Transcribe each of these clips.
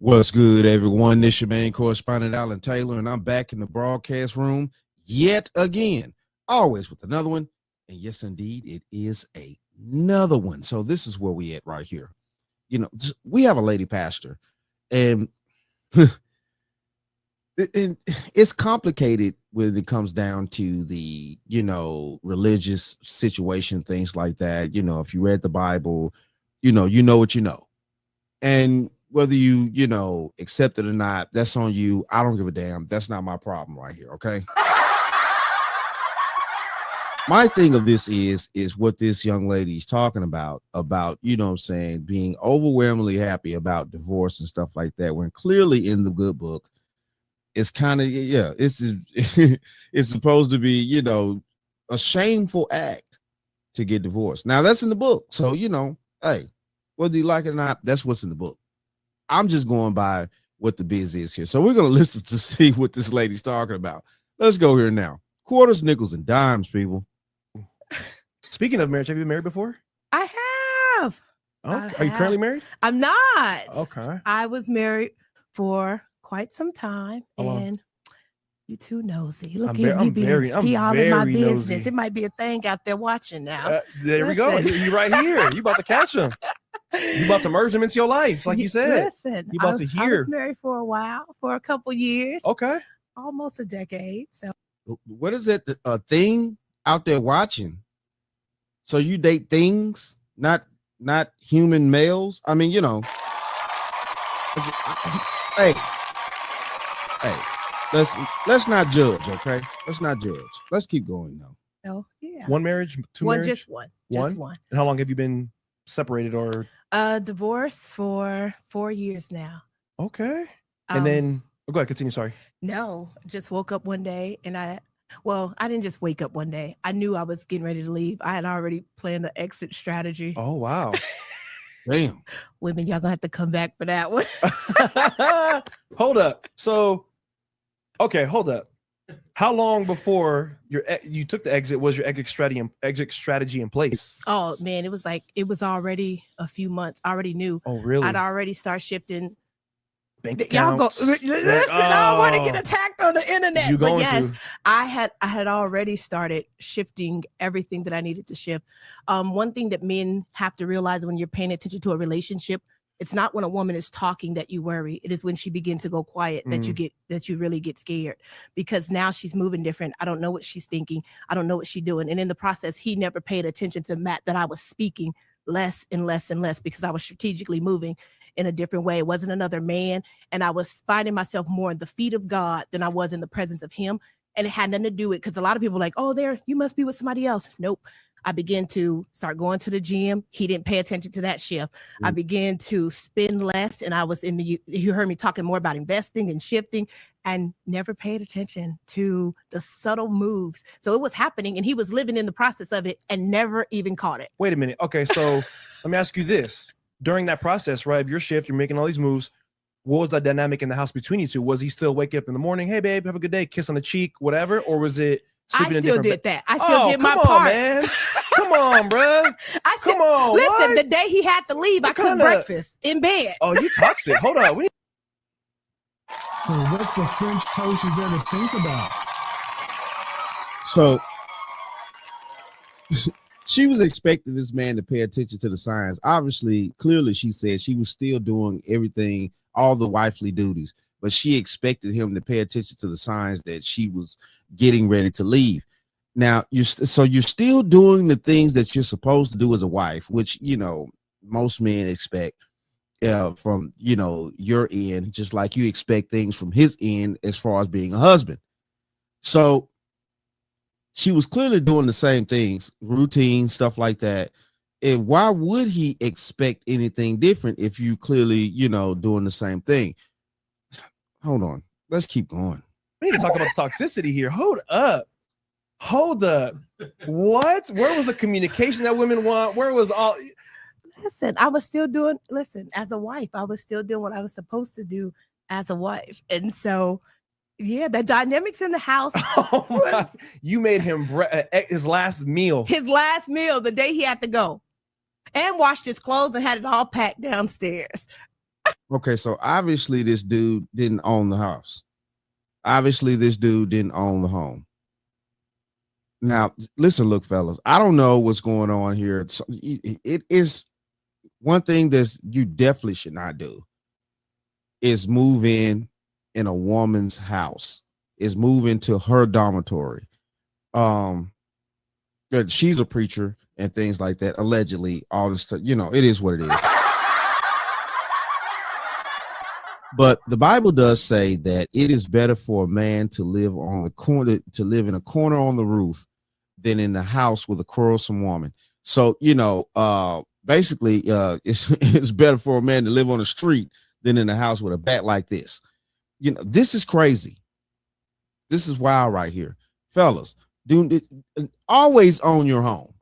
What's good, everyone? This your main correspondent, Alan Taylor, and I'm back in the broadcast room yet again, always with another one. And yes, indeed, it is another one. So this is where we at right here. You know, we have a lady pastor, and it's complicated when it comes down to the, religious situation, things like that. If you read the Bible, you know what you know. And whether you accept it or not, that's on you. I don't give a damn. That's not my problem right here. Okay. My thing of this is what this young lady is talking about, being overwhelmingly happy about divorce and stuff like that, when clearly in the good book, it's kind of, it's it's supposed to be, a shameful act to get divorced. Now that's in the book. So, hey, whether you like it or not, that's what's in the book. I'm just going by what the biz is here. So we're going to listen to see what this lady's talking about. Let's go here now. Quarters, nickels, and dimes, people. Speaking of marriage, have you been married before? I have. Okay. Are you currently married? I'm not. Okay. I was married for quite some time, and you too nosy. Look at me being all in my business. Nosy. It might be a thing out there watching now. There we go. You right here. You about to catch them. You about to merge them into your life, like you said. Listen, you about to hear. I was married for a while, for a couple years. Okay. Almost a decade. So what is it? A thing out there watching? So you date things, not human males? I mean, hey, let's not judge, okay? Let's not judge. Let's keep going though. Oh, yeah. One marriage, two marriage? Just one. Just one. And how long have you been separated or? Divorced for 4 years now. Okay. And then go ahead, continue. Sorry. No, just woke up one day and I didn't just wake up one day. I knew I was getting ready to leave. I had already planned the exit strategy. Oh, wow. Damn. Women, y'all gonna have to come back for that one. Hold up. So, okay, hold up. How long before you took the exit was your exit strategy in place? Oh man, it was already a few months. I already knew. Oh really? I'd already start shifting. Bank accounts. Y'all go listen. I don't want to get attacked on the internet. You going yes, to? I had already started shifting everything that I needed to shift. One thing that men have to realize when you're paying attention to a relationship, it's not when a woman is talking that you worry. It is when she begins to go quiet that you really get scared, because now she's moving different. I don't know what she's thinking. I don't know what she's doing. And in the process, he never paid attention to Matt, that I was speaking less and less and less because I was strategically moving in a different way. It wasn't another man. And I was finding myself more in the feet of God than I was in the presence of him. And it had nothing to do with, because a lot of people are like, oh, you must be with somebody else. Nope. I began to start going to the gym. He didn't pay attention to that shift. I began to spend less, and I was you heard me talking more about investing and shifting, and never paid attention to the subtle moves. So it was happening, and he was living in the process of it and never even caught it. Wait a minute. Okay, so let me ask you this. During that process, right, of your shift, you're making all these moves. What was that dynamic in the house between you two? Was he still waking up in the morning? Hey, babe, have a good day. Kiss on the cheek, whatever. Or was it? I still did that. I still did my part. Man. Come on, bro. Come on. Listen, what? The day he had to leave, I cooked breakfast in bed. Oh, you toxic. Hold on. So what's the French toast you better think about? So she was expecting this man to pay attention to the signs. Obviously, clearly, she said she was still doing everything, all the wifely duties, but she expected him to pay attention to the signs that she was getting ready to leave. Now, you're still doing the things that you're supposed to do as a wife, which, most men expect from, your end, just like you expect things from his end as far as being a husband. So she was clearly doing the same things, routine, stuff like that. And why would he expect anything different if you clearly, doing the same thing? Hold on. Let's keep going. We need to talk about the toxicity here. Hold up. What? Where was the communication that women want? Where was all? Listen, as a wife, I was still doing what I was supposed to do as a wife. And so, yeah, the dynamics in the house. You made him his last meal. The day he had to go, and washed his clothes and had it all packed downstairs. Okay, so obviously this dude didn't own the house. Obviously, this dude didn't own the home. Now, listen, look, fellas, I don't know what's going on here. It is one thing that you definitely should not do is move in a woman's house, is move into her dormitory. That she's a preacher and things like that, allegedly, all this stuff, it is what it is. But the Bible does say that it is better for a man to live on the corner, to live in a corner on the roof than in the house with a quarrelsome woman. So, basically, it's better for a man to live on the street than in a house with a bat like this. This is crazy. This is wild right here. Fellas, always own your home,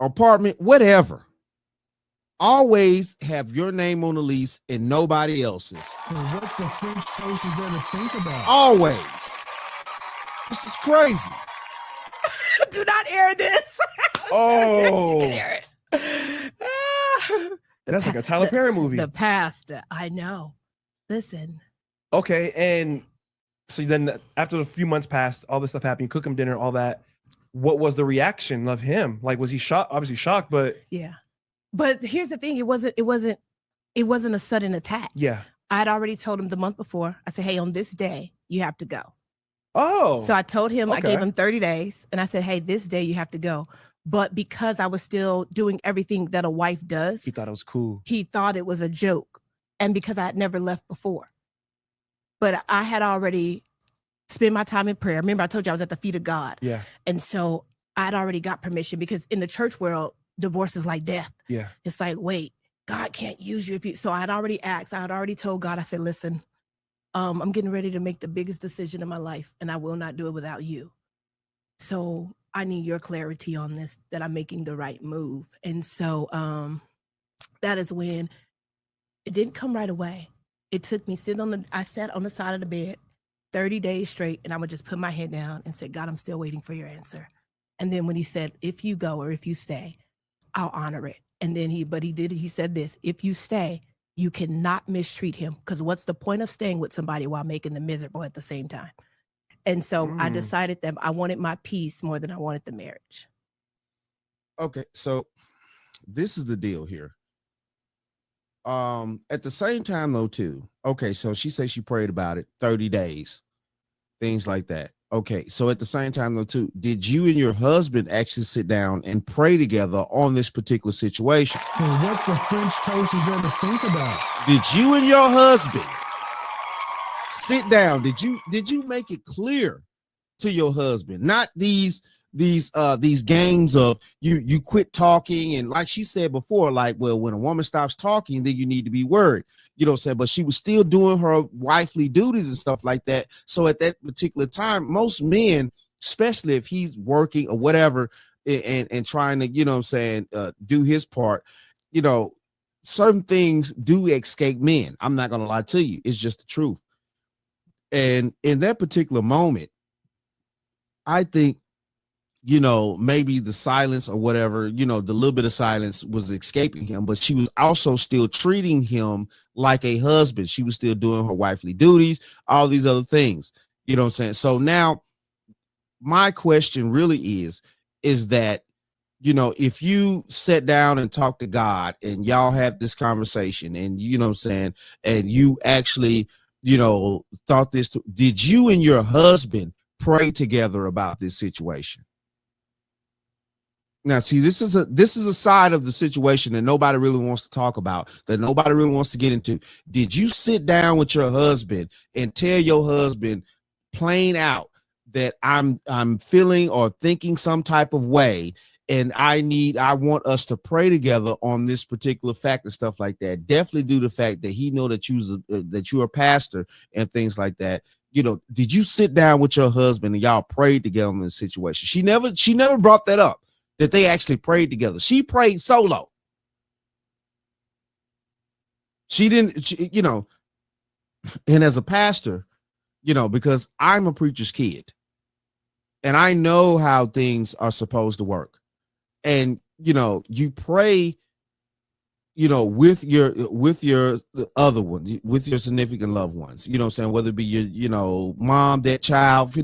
apartment, whatever. Always have your name on the lease and nobody else's. So what's the French toast is there to think about? Always. This is crazy. Do not air this. Oh, You can air it. that's like a Tyler Perry movie. The past. I know. Listen. Okay, and so then after a few months passed, all this stuff happened, you cook him dinner, all that. What was the reaction of him? Like, was he shocked? Obviously shocked, but Yeah. But here's the thing. It wasn't a sudden attack. yeah. I'd already told him the month before. I said, hey, on this day, you have to go. Oh. So I told him, I gave okay. him 30 days and I said, hey, this day you have to go. But because I was still doing everything that a wife does, He thought it was cool. he thought it was a joke. And because I had never left before. But I had already spent my time in prayer. Remember, I told you I was at the feet of God. Yeah. And so I'd already got permission because in the church world, divorce is like death. Yeah. It's like, wait, God can't use you if you. So I'd already asked. I had already told God. I said, listen, I'm getting ready to make the biggest decision of my life, and I will not do it without you. So I need your clarity on this, that I'm making the right move. And so that is when it didn't come right away. It took me I sat on the side of the bed 30 days straight, and I would just put my head down and say, God, I'm still waiting for your answer. And then when he said, if you go or if you stay, I'll honor it. And then he said this, if you stay, you cannot mistreat him, because what's the point of staying with somebody while making them miserable at the same time? And so I decided that I wanted my peace more than I wanted the marriage. Okay, so this is the deal here. At the same time though, too. Okay, so she says she prayed about it 30 days, things like that. Okay, so at the same time though, too, did you and your husband actually sit down and pray together on this particular situation? So what's the French toast is there to think about? Did you and your husband sit down? Did you make it clear to your husband? Not these games of you quit talking, and like she said before, like, well, when a woman stops talking, then you need to be worried. You know what I'm saying? But she was still doing her wifely duties and stuff like that. So at that particular time, most men, especially if he's working or whatever, and trying to, you know what I'm saying, do his part, certain things do escape men. I'm not gonna lie to you. It's just the truth. And in that particular moment, I think, maybe the silence or whatever, the little bit of silence was escaping him, but she was also still treating him like a husband. She was still doing her wifely duties, all these other things. You know what I'm saying? So now my question really is that, if you sit down and talk to God and y'all have this conversation and, you know what I'm saying, and you actually, thought this, did you and your husband pray together about this situation? Now, see, this is a side of the situation that nobody really wants to talk about, that nobody really wants to get into. Did you sit down with your husband and tell your husband plain out that I'm feeling or thinking some type of way, and I want us to pray together on this particular fact and stuff like that? Definitely due to the fact that he know that you're a pastor and things like that. Did you sit down with your husband and y'all prayed together on this situation? She never brought that up, that they actually prayed together. She prayed solo. She didn't, and as a pastor, because I'm a preacher's kid and I know how things are supposed to work. And, you pray with your other one, with your significant loved ones, you know what I'm saying, whether it be your mom, that child,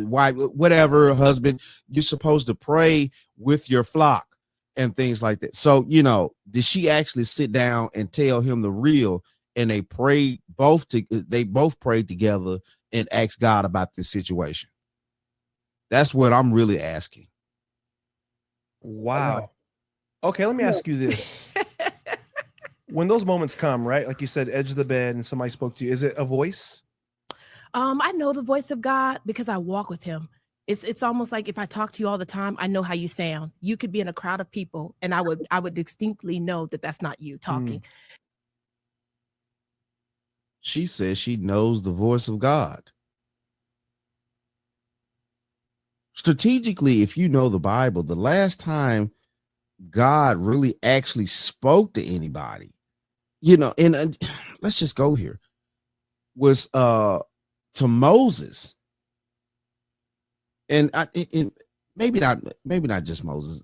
wife, whatever, husband, you're supposed to pray with your flock and things like that. So did she actually sit down and tell him the real, and they both prayed together and asked God about this situation? That's what I'm really asking. Wow. Okay, let me ask you this. When those moments come, right? Like you said, edge of the bed and somebody spoke to you, is it a voice? I know the voice of God because I walk with him. It's almost like if I talk to you all the time, I know how you sound. You could be in a crowd of people and I would distinctly know that that's not you talking. She says she knows the voice of God. Strategically, if you know the Bible, the last time God really actually spoke to anybody, and let's just go here, was to Moses. And maybe not just Moses.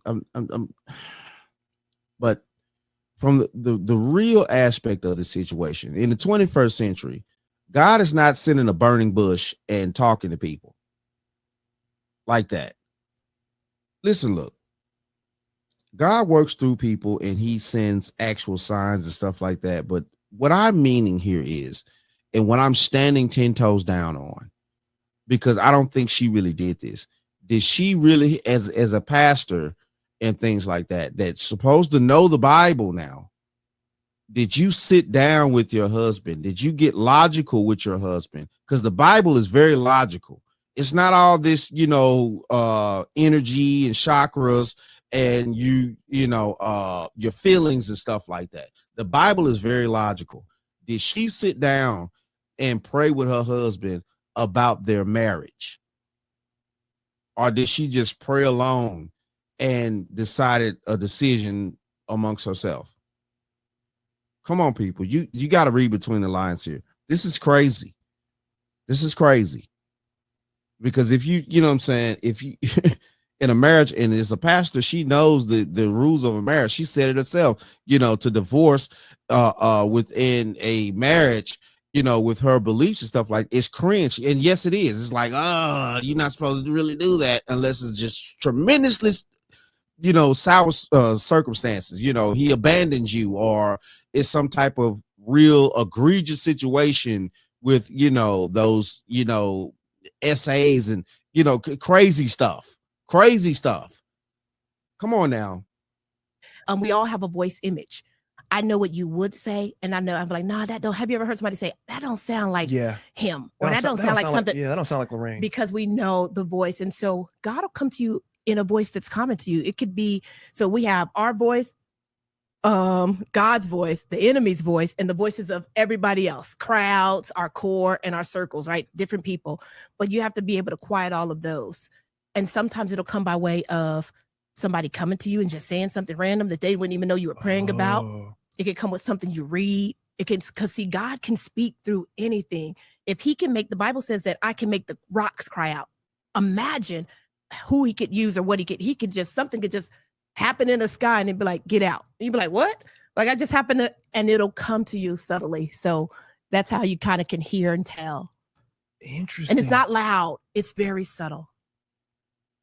But from the real aspect of the situation in the 21st century, God is not sitting in a burning bush and talking to people like that. Listen, look, God works through people and he sends actual signs and stuff like that. But what I'm meaning here is, and what I'm standing 10 toes down on, because I don't think she really did this. Did she really, as a pastor and things like that, that's supposed to know the Bible now, did you sit down with your husband? Did you get logical with your husband? Because the Bible is very logical. It's not all this, energy and chakras and your feelings and stuff like that. The Bible is very logical. Did she sit down and pray with her husband about their marriage? Or did she just pray alone and decided a decision amongst herself? Come on, people. You got to read between the lines here. This is crazy. This is crazy. Because if you know what I'm saying, if you in a marriage, and as a pastor, she knows the rules of a marriage. She said it herself, to divorce within a marriage, with her beliefs and stuff like, it's cringe. And yes, it is. It's like, you're not supposed to really do that unless it's just tremendously, sour circumstances. He abandons you, or it's some type of real egregious situation with, those, essays and, crazy stuff. Come on now. We all have a voice image. I know what you would say, and I'm like, nah, that don't. Have you ever heard somebody say that don't sound like him, or that don't sound like something? That don't sound like Lorraine. Because we know the voice, and so God will come to you in a voice that's common to you. It could be, so we have our voice, God's voice, the enemy's voice, and the voices of everybody else, crowds, our core, and our circles, right? Different people, but you have to be able to quiet all of those. And sometimes it'll come by way of somebody coming to you and just saying something random that they wouldn't even know you were praying about. It could come with something you read. It can, because see, God can speak through anything. If he can make, the Bible says that I can make the rocks cry out. Imagine who he could use or what he could just, something could just happen in the sky and it'd be like, get out. And you'd be like, what? Like I just happened to, and it'll come to you subtly. So that's how you kind of can hear and tell. Interesting. And it's not loud. It's very subtle.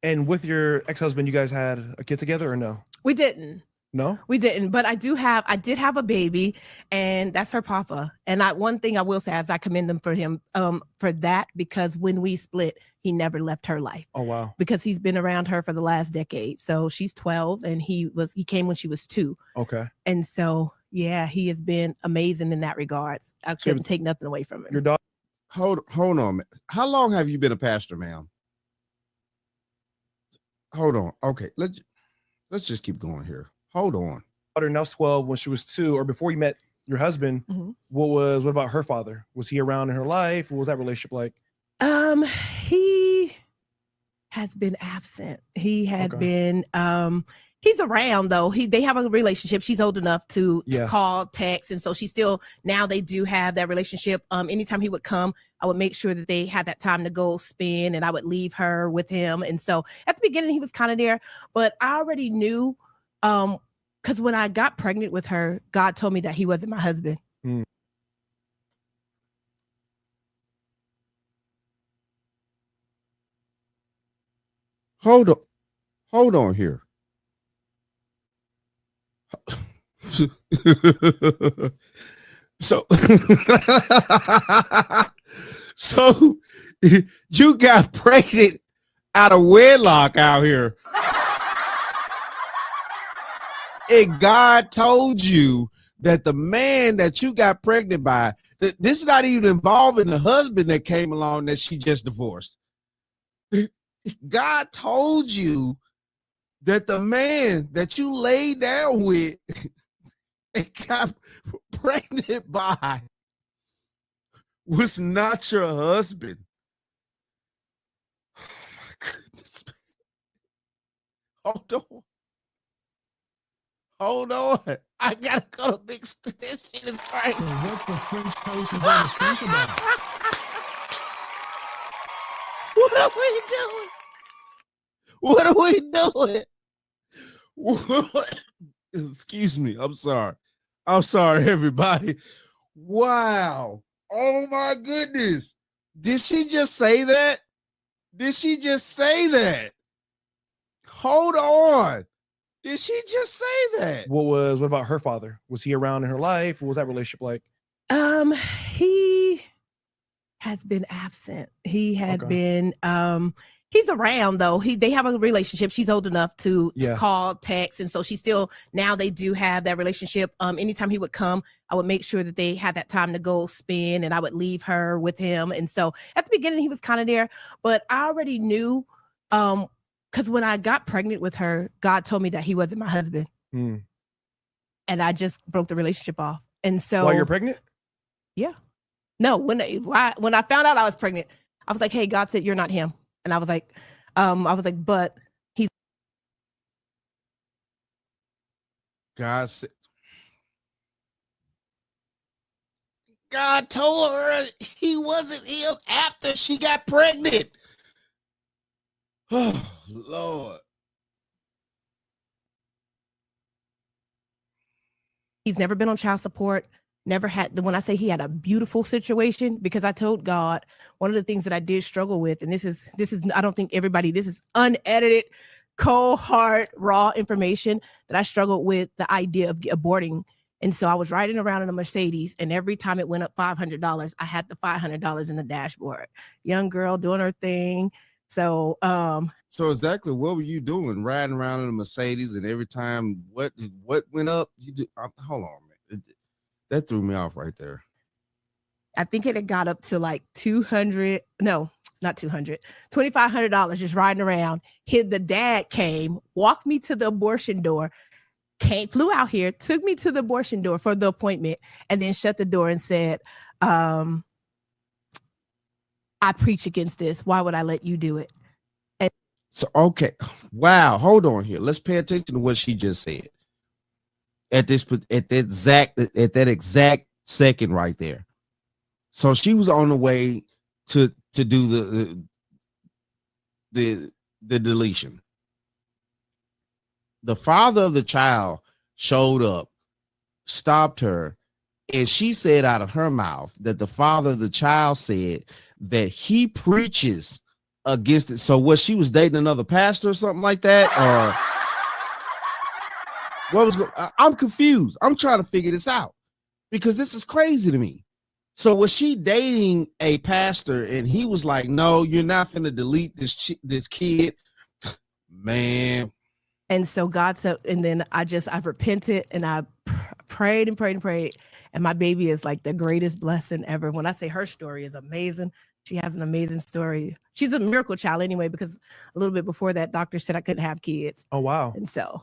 And with your ex-husband, you guys had a kid together or no? We didn't. No, we didn't. But I did have a baby, and that's her papa. And one thing I will say is I commend him for that, because when we split, he never left her life. Oh, wow. Because he's been around her for the last decade. So she's 12 and he came when she was 2. Okay. And so, yeah, he has been amazing in that regards. I couldn't take nothing away from him. Your daughter. Hold on. How long have you been a pastor, ma'am? Hold on. Okay. Let's just keep going here. Hold on. Daughter now 12, when she was 2, or before you met your husband, what about her father? Was he around in her life? What was that relationship like? He has been absent. He had been he's around though. They have a relationship. She's old enough to call, text, and so she still, now they do have that relationship. Anytime he would come, I would make sure that they had that time to go spend, and I would leave her with him. And so at the beginning he was kind of there, but I already knew kind because when I got pregnant with her, God told me that he wasn't my husband. Hold on here. So so you got pregnant out of wedlock out here. And God told you that the man that you got pregnant by, this is not even involving the husband that came along that she just divorced. God told you that the man that you laid down with and got pregnant by was not your husband. Oh my goodness. Hold on. I gotta go to big screen. This shit is crazy. So what the French toast is there to think about? What are we doing? What are we doing? What? Excuse me. I'm sorry. I'm sorry, everybody. Wow. Oh my goodness. Did she just say that? Did she just say that? Hold on. Did she just say that? What about her father? Was he around in her life? What was that relationship like? He has been absent. He had been he's around though. They have a relationship. She's old enough to call, text, and so she still, now they do have that relationship. Anytime he would come, I would make sure that they had that time to go spin, and I would leave her with him. And so at the beginning he was kind of there, but I already knew because when I got pregnant with her, God told me that he wasn't my husband. And I just broke the relationship off. And so while you're pregnant? Yeah. No, when I found out I was pregnant, I was like, hey, God said you're not him. And I was like, but he's God said, God told her he wasn't him after she got pregnant. Oh, Lord. He's never been on child support. Never had, when I say he had a beautiful situation, because I told God, one of the things that I did struggle with, and this is, I don't think everybody, this is unedited, cold, hard, raw information, that I struggled with the idea of aborting. And so I was riding around in a Mercedes, and every time it went up $500, I had the $500 in the dashboard. Young girl doing her thing. So exactly what were you doing? Riding around in a Mercedes, and every time what went up, you do. Hold on, man. That threw me off right there. I think it had got up to like $2,500 just riding around. The dad came, walked me to the abortion door, flew out here, took me to the abortion door for the appointment, and then shut the door and said, I preach against this. Why would I let you do it? So, okay. Wow. Hold on here. Let's pay attention to what she just said. At that exact second right there. So she was on the way to do the deletion. The father of the child showed up, stopped her, and she said out of her mouth that the father of the child said that he preaches against it. So what, she was dating another pastor or something like that, or what was going? I'm confused. I'm trying to figure this out because this is crazy to me. So was she dating a pastor and he was like, no, you're not finna delete this kid, man. And so God said, and then I repented, and I prayed and prayed and prayed. And my baby is like the greatest blessing ever. When I say her story is amazing, she has an amazing story. She's a miracle child anyway, because a little bit before that, doctor said I couldn't have kids. Oh, wow. And so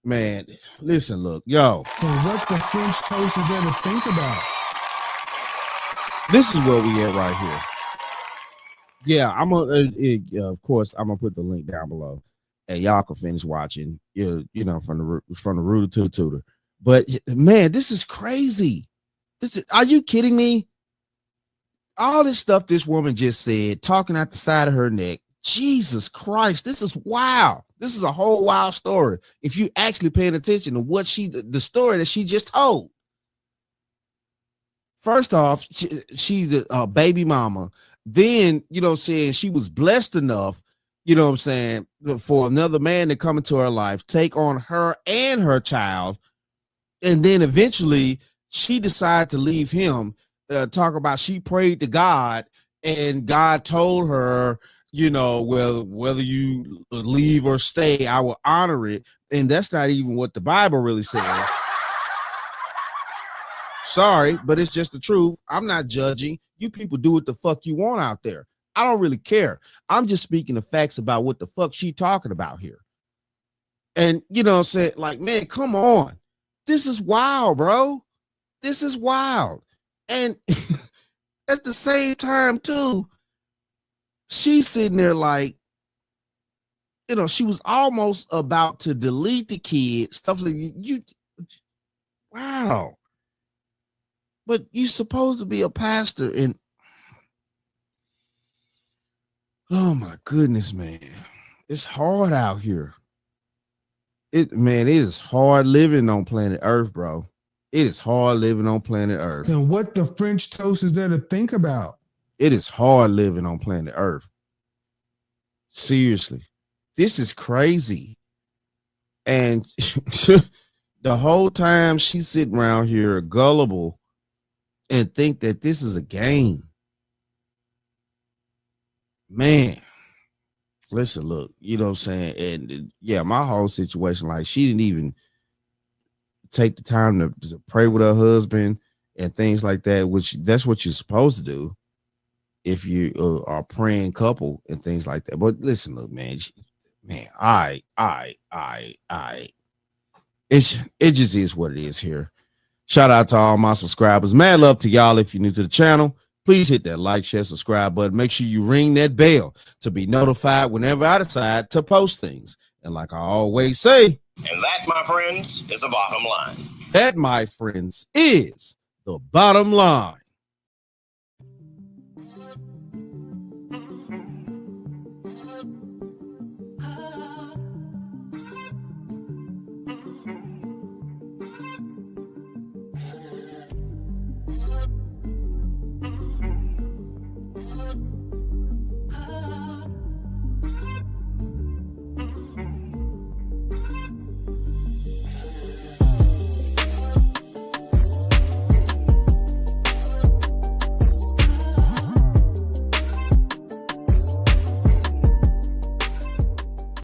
man, listen, look, yo. So what the French toast is there to think about? This is where we at right here. Yeah, I'm gonna, of course, I'm gonna put the link down below, and y'all can finish watching. You know, from the rooter to the tutor. But man, this is crazy. Are you kidding me? All this stuff this woman just said, talking out the side of her neck. Jesus Christ, this is wow. This is a whole wild story. If you actually paying attention to what the story that she just told. First off, she's a baby mama. Then, you know what I'm saying, she was blessed enough, you know what I'm saying, for another man to come into her life, take on her and her child. And then eventually she decided to leave him. Talk about she prayed to God and God told her, you know, well, whether you leave or stay, I will honor it. And that's not even what the Bible really says. Sorry, but it's just the truth. I'm not judging. You people do what the fuck you want out there. I don't really care. I'm just speaking the facts about what the fuck she talking about here. And, you know what I'm saying? Like, man, come on. This is wild, bro. This is wild. And at the same time, too, she's sitting there like, you know, she was almost about to delete the kid, stuff like you. Wow. But you're supposed to be a pastor, and oh my goodness, man, it's hard out here. It is hard living on planet Earth, bro. It is hard living on planet Earth. And what the French toast is there to think about? It is hard living on planet Earth. Seriously, this is crazy. And the whole time she's sitting around here gullible and think that this is a game. Man, listen, look, you know what I'm saying? And yeah, my whole situation, like she didn't even take the time to pray with her husband and things like that, which that's what you're supposed to do if you are a praying couple and things like that. But listen, look, man, it just is what it is here. Shout out to all my subscribers. Mad love to y'all. If you're new to the channel, please hit that like, share, subscribe button. Make sure you ring that bell to be notified whenever I decide to post things. And like I always say, and that, my friends, is the bottom line. That, my friends, is the bottom line.